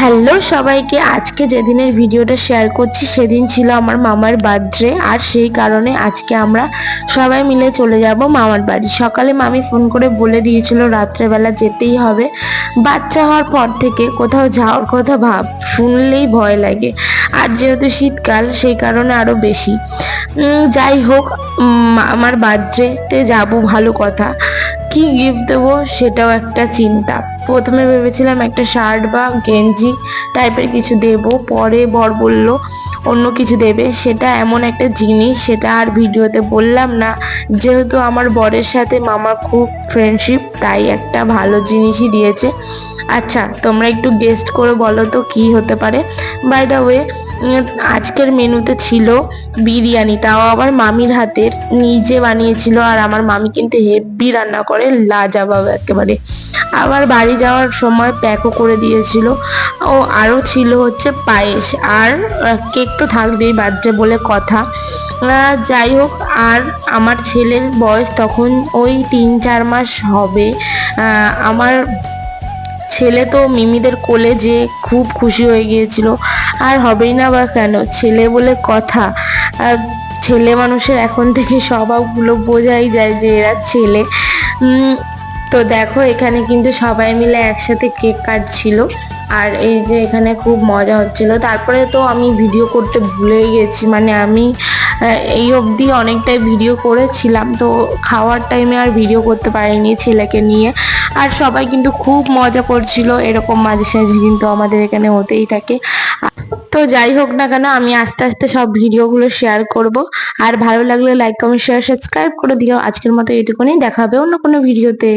Hello সবাইকে, আজকে যেদিনের ভিডিওটা শেয়ার করছি সেদিন ছিল আমার মামার বার্থডে। আর সেই কারণে আজকে আমরা সবাই মিলে চলে যাব মামার বাড়ি। সকালে মামি ফোন করে বলে দিয়েছিল রাত্রেবেলা যেতেই হবে। বাচ্চা হওয়ার পর থেকে কোথাও যাওয়ার কথা শুনলেই ভয় লাগে, আর যেহেতু শীতকাল সেই কারণে আরো বেশি। যাই হোক, আমার বার্থডেতে যাব, ভালো কথা। কি গিফট দেবো সেটাও একটা চিন্তা। প্রথমে ভেবেছিলাম একটা শার্ট বা গেঞ্জি টাইপের কিছু দেব, পরে বর বলল অন্য কিছু দেবে। সেটা এমন একটা জিনিস, সেটা আর ভিডিওতে বললাম না, যেহেতু আমার বরের সাথে মামার খুব ফ্রেন্ডশিপ, তাই একটা ভালো জিনিসই দিয়েছে। আচ্ছা, তোমরা একটু গেস্ট করে বলো তো কি হতে পারে। বাই দ্য ওয়ে, আজকের মেনুতে ছিল বিরিয়ানি, তাও আবার মামির হাতের, নিজে বানিয়েছিল। আর আমার মামি কিন্তু হেভি রান্না করে, লাজবাব একেবারে। আবার বাড়ি যাওয়ার সময় প্যাকও করে দিয়েছিল। ও আরও ছিল হচ্ছে পায়েস, আর কেক তো থাকবেই, বার্থডে বলে কথা। যাই হোক, আর আমার ছেলের বয়স তখন ওই 3-4 মাস হবে। আমার ছেলে তো মিমিদের কোলে যে খুব খুশি হয়ে গিয়েছিল। আর হবেই না বা কেন, ছেলে বলে কথা। ছেলে মানুষের এখন থেকে স্বভাবগুলো বোঝাই যায় যে এরা ছেলে। তো দেখো, এখানে কিন্তু সবাই মিলে একসাথে কেক কাটছিল। আর এই যে এখানে খুব মজা হচ্ছিল। তারপরে তো আমি ভিডিও করতে ভুলেই গেছি, মানে আমি এই অবধি অনেকটাই ভিডিও করেছিলাম, তো খাওয়ার টাইমে আর ভিডিও করতে পারিনি ছেলেকে নিয়ে। আর সবাই কিন্তু খুব মজা করছিল, এরকম মাঝে সাঝে কিন্তু আমাদের এখানে হতেই থাকে। তো যাই হোক না কেন, আমি আস্তে আস্তে সব ভিডিওগুলো শেয়ার করব। আর ভালো লাগলে লাইক, কমেন্ট, শেয়ার, সাবস্ক্রাইব করে দিও। আজকের মতো এইটুকুনি, দেখা হবে অন্য কোনো ভিডিওতে।